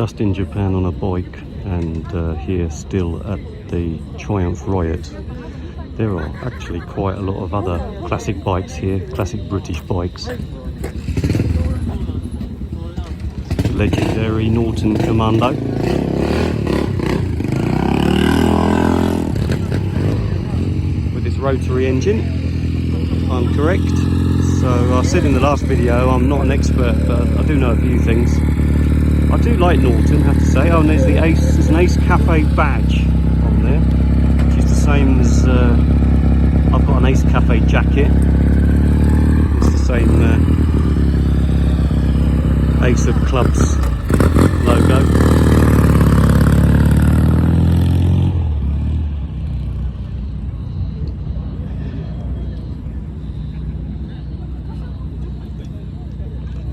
just in Japan on a bike, and here still at the Triumph Riot. There are actually quite a lot of other classic bikes here, classic British bikes. Legendary Norton Commando. With its rotary engine, if I'm correct. So I said in the last video, I'm not an expert, but I do know a few things. I do like Norton, I have to say. Oh, and there's the Ace, there's an Ace Cafe badge on there, which is the same as, I've got an Ace Cafe jacket. It's the same Ace of Clubs logo.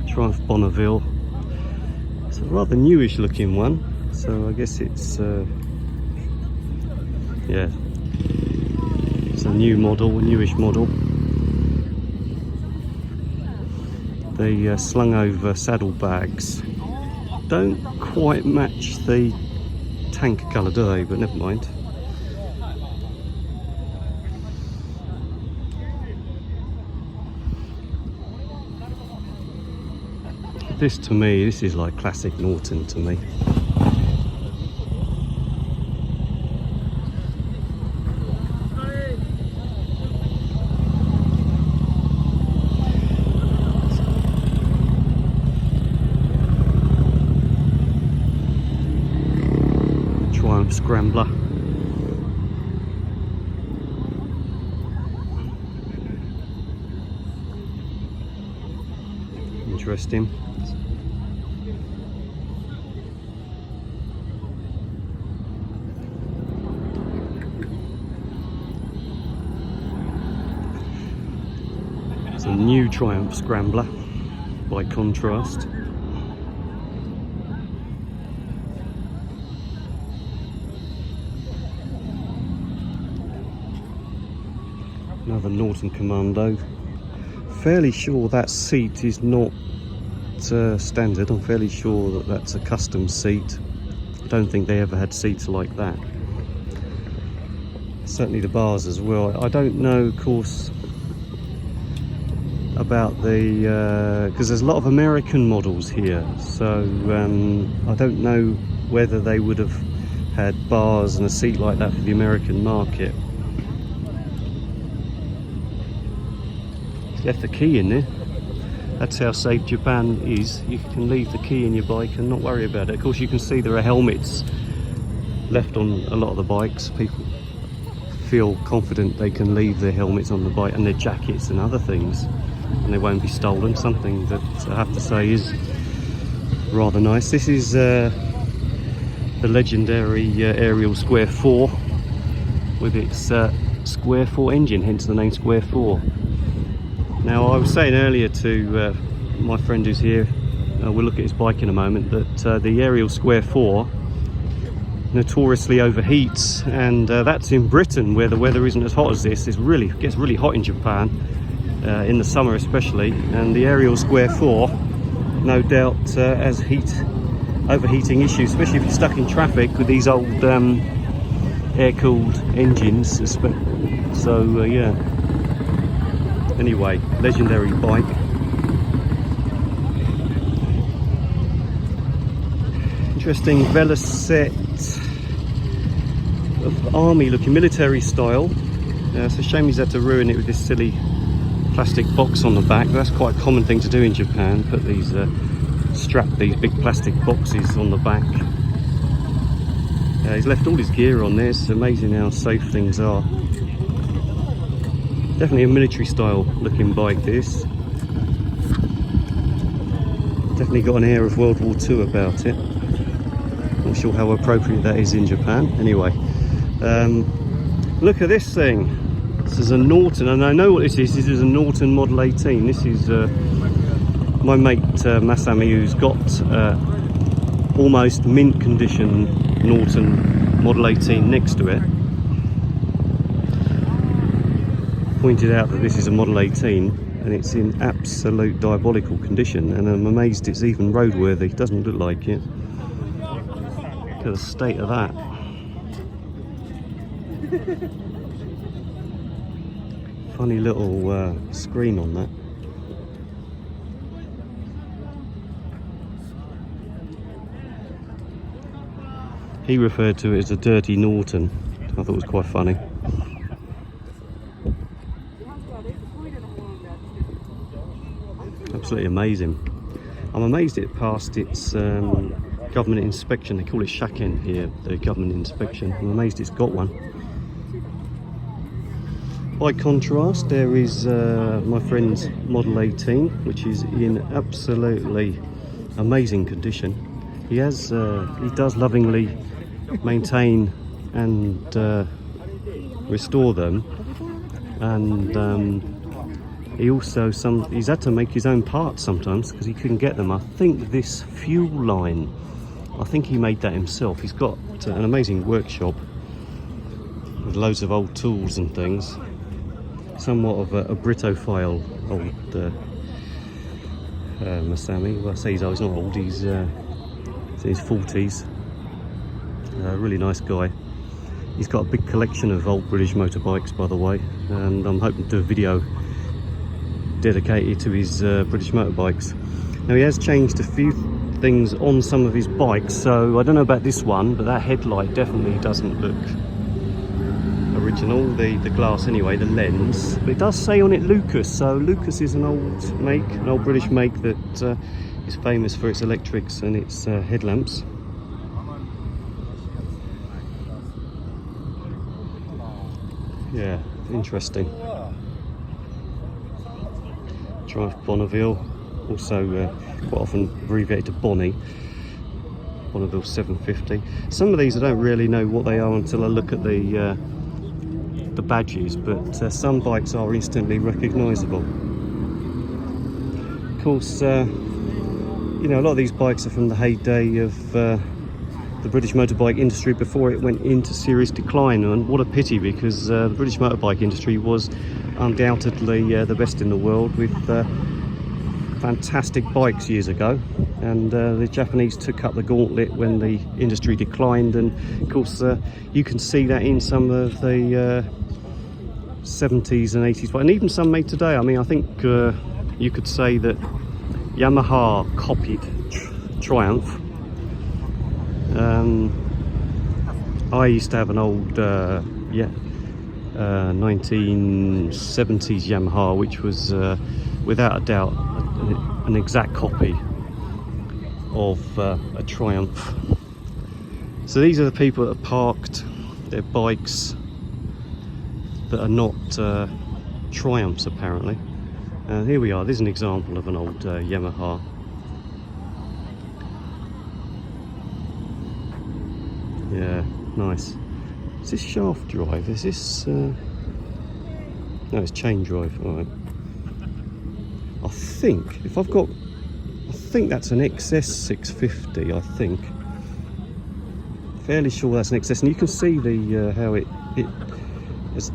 Triumph Bonneville. It's a rather newish looking one, so I guess it's yeah, it's a new model, a newish model. The slung over saddlebags don't quite match the tank colour, do they? But never mind. This, to me, this is like classic Norton to me. Triumph Scrambler. Interesting. It's a new Triumph Scrambler by contrast. Another Norton Commando. Fairly sure that seat is not standard. I'm fairly sure that that's a custom seat. I don't think they ever had seats like that. Certainly the bars as well. I don't know, of course, about the because there's a lot of American models here, so I don't know whether they would have had bars and a seat like that for the American market. Left the key in there. That's how safe Japan is. You can leave the key in your bike and not worry about it. Of course, you can see there are helmets left on a lot of the bikes. People feel confident they can leave their helmets on the bike and their jackets and other things, and they won't be stolen. Something that I have to say is rather nice. This is the legendary Ariel Square 4 with its Square 4 engine, hence the name Square 4. Now, I was saying earlier to my friend who's here, we'll look at his bike in a moment, that the Ariel Square 4 notoriously overheats, and that's in Britain, where the weather isn't as hot as this. It gets really hot in Japan, in the summer especially, and the Ariel Square 4 no doubt has overheating issues, especially if you're stuck in traffic with these old air-cooled engines. So yeah. Anyway, legendary bike. Interesting Velocet of army looking, military style. It's a shame he's had to ruin it with this silly plastic box on the back. That's quite a common thing to do in Japan, put these strap these big plastic boxes on the back. He's left all his gear on there. It's amazing how safe things are. Definitely a military style looking bike, this. Definitely got an air of World War II about it. Not sure how appropriate that is in Japan. Anyway, look at this thing. This is a Norton, and I know what this is. This is a Norton Model 18. This is my mate Masami, who's got almost mint condition Norton Model 18 next to it. Pointed out that this is a Model 18 and it's in absolute diabolical condition, and I'm amazed it's even roadworthy. Doesn't look like it. Look at the state of that. Funny little screen on that. He referred to it as a dirty Norton. I thought it was quite funny. Absolutely amazing. I'm amazed it passed its government inspection. They call it Shaken here, the government inspection. I'm amazed it's got one. By contrast, there is my friend's Model 18, which is in absolutely amazing condition. He does lovingly maintain and restore them, and he's had to make his own parts sometimes because he couldn't get them. I think this fuel line, I think he made that himself. He's got an amazing workshop with loads of old tools and things. Somewhat of a Britophile old Masami. Well, I say he's old, he's not old, he's in his 40s. Really nice guy. He's got a big collection of old British motorbikes, by the way, and I'm hoping to do a video dedicated to his British motorbikes. Now, he has changed a few things on some of his bikes, so I don't know about this one, but that headlight definitely doesn't look original. The glass anyway, the lens, but it does say on it Lucas, so Lucas is an old make, an old British make that is famous for its electrics and its headlamps. Yeah, interesting. Drive Bonneville, also quite often abbreviated to Bonnie. Bonneville 750. Some of these I don't really know what they are until I look at the badges, but some bikes are instantly recognisable. Of course, you know, a lot of these bikes are from the heyday of the British motorbike industry before it went into serious decline, and what a pity, because the British motorbike industry was undoubtedly the best in the world, with fantastic bikes years ago, and the Japanese took up the gauntlet when the industry declined, and of course you can see that in some of the 70s and 80s, and even some made today. I mean, I think you could say that Yamaha copied Triumph. I used to have an old 1970s Yamaha, which was without a doubt an exact copy of a Triumph. So these are the people that have parked their bikes that are not Triumphs, apparently. And here we are. There's an example of an old Yamaha. Yeah, nice. Is this shaft drive? Is this no, it's chain drive. All right. I think if I've got, I think that's an XS 650. I think, fairly sure that's an XS, and you can see the how it has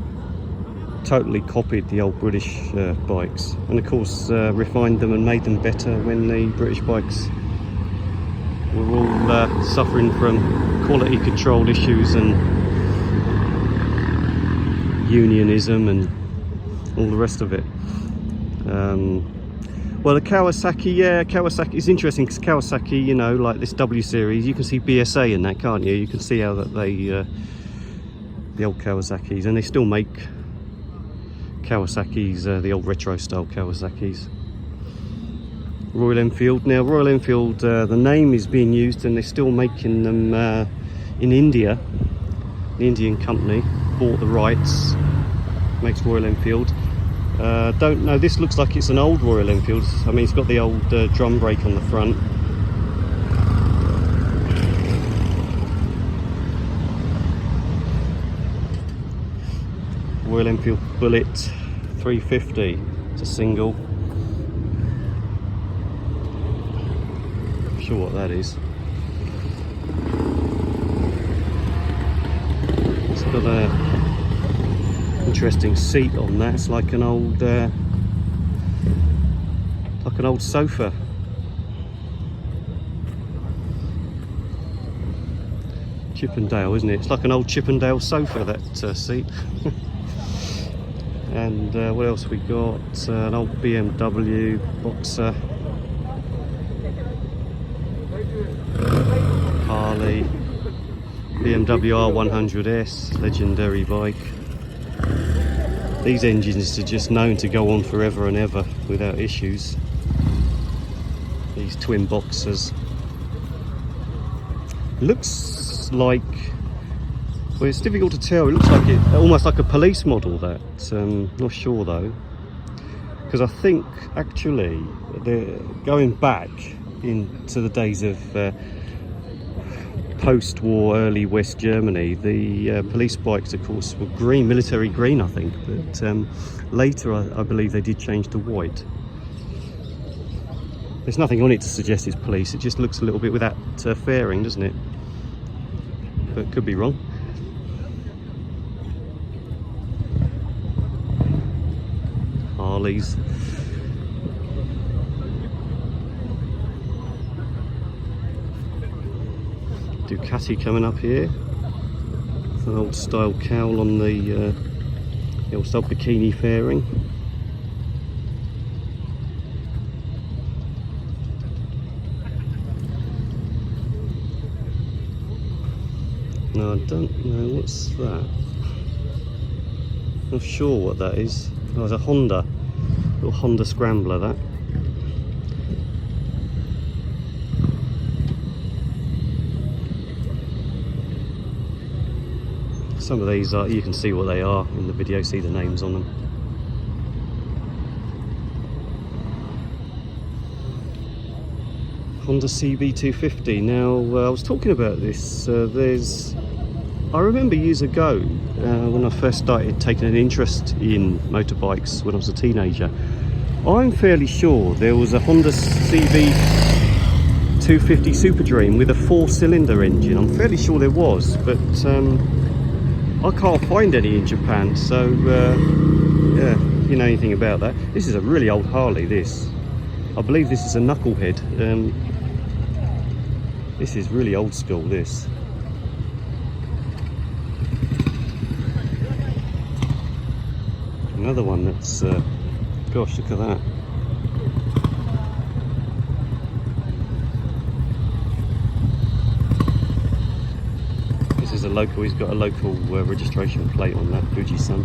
totally copied the old British bikes, and of course refined them and made them better when the British bikes were all suffering from quality control issues and unionism and all the rest of it. Well, the Kawasaki, yeah, Kawasaki is interesting because Kawasaki, you know, like this W series, you can see BSA in that, can't you? You can see how that they, the old Kawasaki's, and they still make Kawasaki's, the old retro style Kawasaki's. Royal Enfield. Now, Royal Enfield, the name is being used, and they're still making them in India. The Indian company bought the rights, makes Royal Enfield. Don't know, this looks like it's an old Royal Enfield. I mean, it's got the old drum brake on the front. Royal Enfield Bullet 350. It's a single. Not sure what that is. It's got a interesting seat on that. It's like an old sofa. Chippendale, isn't it? It's like an old Chippendale sofa, that seat. And what else we got? An old BMW Boxer, Harley, BMW R100S, legendary bike. These engines are just known to go on forever and ever without issues. These twin Boxers. Looks like, well, it's difficult to tell. It looks like it, almost like a police model. That not sure though, because I think actually they're going back into the days of post-war early West Germany. The police bikes, of course, were green, military green, I think, but later I believe they did change to white. There's nothing on it to suggest it's police. It just looks a little bit with that fairing, doesn't it? But could be wrong. Harleys. Ducati coming up here. It's an old style cowl on the old style bikini fairing. No, I don't know, what's that? Not sure what that is. Oh, it's a Honda, little Honda Scrambler, that. Some of these are, you can see what they are in the video, see the names on them. Honda CB250. Now, I was talking about this, I remember years ago, when I first started taking an interest in motorbikes when I was a teenager, I'm fairly sure there was a Honda CB250 Super Dream with a 4-cylinder engine. I'm fairly sure there was, but I can't find any in Japan, so yeah, if you know anything about that. This is a really old Harley, this. I believe this is a knucklehead. This is really old school, this. Another one that's, gosh, look at that. This is a local, he's got a local registration plate on that, Fuji-san.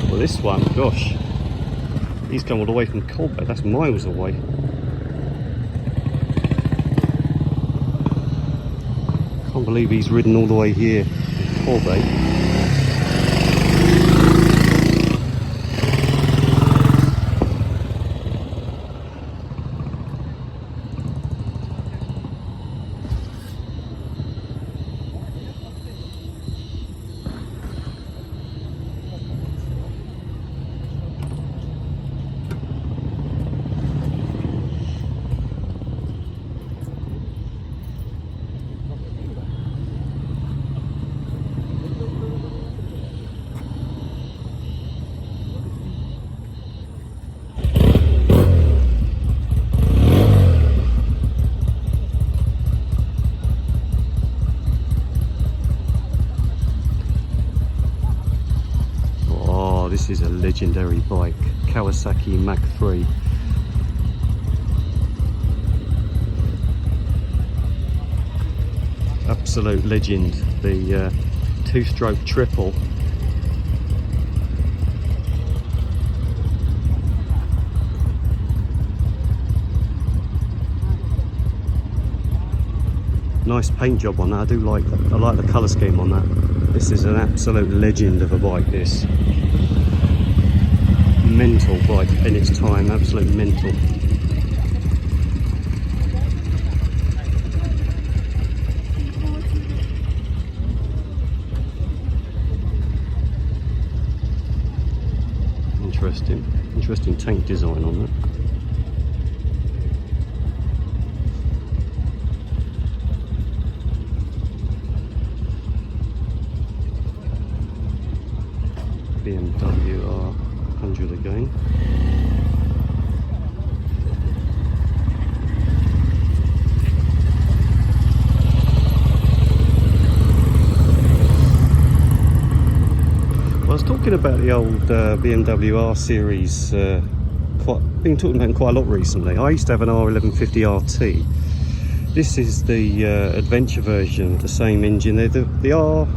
Well, this one, gosh, he's come all the way from Colbert, that's miles away. Can't believe he's ridden all the way here to Colbert. This is a legendary bike, Kawasaki Mac 3. Absolute legend, the 2-stroke triple. Nice paint job on that. I do like that. I like the colour scheme on that. This is an absolute legend of a bike, this. Mental bike in its time, absolute mental. Interesting tank design on that. BMW R100 again. talking about the old BMW R series. Been talking about them quite a lot recently. I used to have an R1150 RT. This is the adventure version of the same engine. The R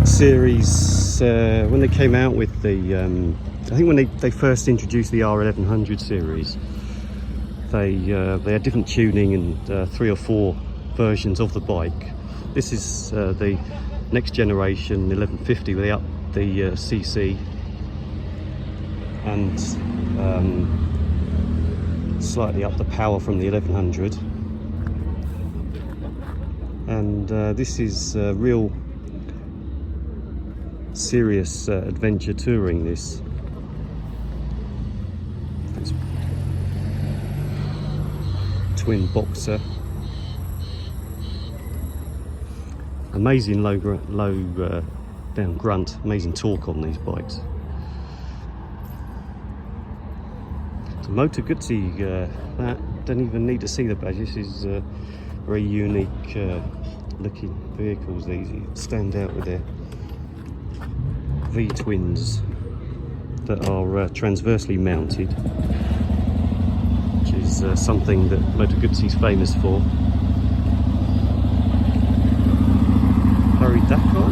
series, when they came out with the, I think when they first introduced the R1100 series, they had different tuning and 3 or 4 versions of the bike. This is the next generation 1150, where they upped the CC and slightly up the power from the 1100. And this is real serious adventure touring. This twin boxer, amazing low down grunt, amazing torque on these bikes. So Moto Guzzi, that don't even need to see the badge. This is very unique looking vehicles. These stand out with their V-twins that are transversely mounted, which is something that Moto Guzzi is famous for. Dakar,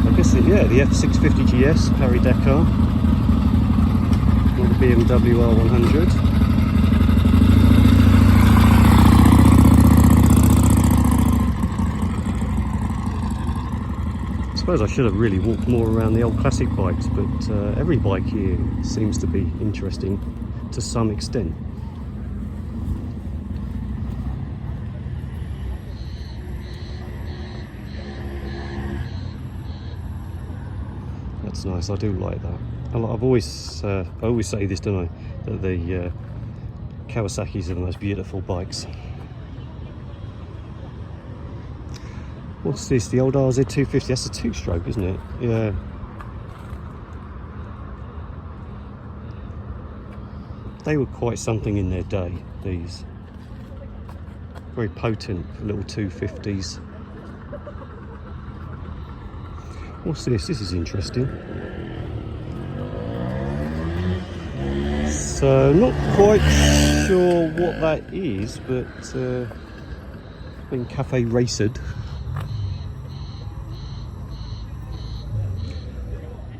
I guess the F650 GS Paris Dakar, not the BMW R100. I suppose I should have really walked more around the old classic bikes, but every bike here seems to be interesting to some extent. That's nice. I do like that. I always say this, don't I? That the Kawasaki's are the most beautiful bikes. What's this? The old RZ250. That's a 2-stroke, isn't it? Yeah. They were quite something in their day. These very potent little 250s. What's this? This is interesting. So, not quite sure what that is, but been cafe raced.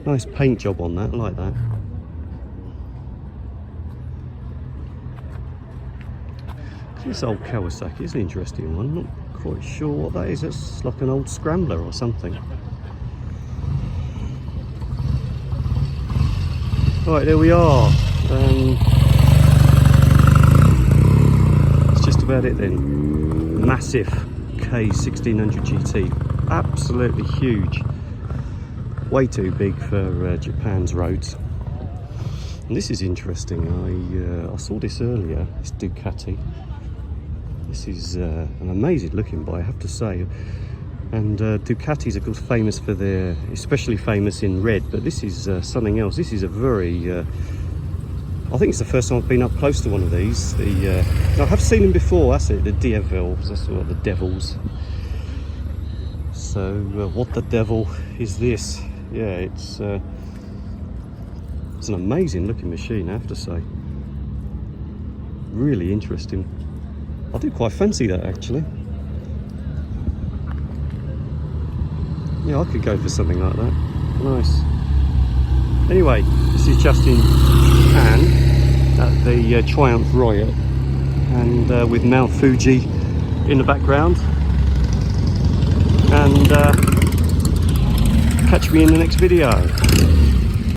Nice paint job on that, I like that. This old Kawasaki is an interesting one. Not quite sure what that is. It's like an old Scrambler or something. Right, there we are. It's just about it then. Massive K1600 GT, absolutely huge. Way too big for Japan's roads. And this is interesting. I saw this earlier. This Ducati. This is an amazing looking bike, I have to say. And Ducatis, of course, famous for their, especially famous in red, but this is something else. This is a very, I think it's the first time I've been up close to one of these. I have seen them before, that's it, the Devils, that's what the Devils. So, what the devil is this? Yeah, it's an amazing looking machine, I have to say. Really interesting. I do quite fancy that, actually. Yeah, I could go for something like that. Nice. Anyway, this is just in Japan at the Triumph Riot, and with Mount Fuji in the background. And catch me in the next video.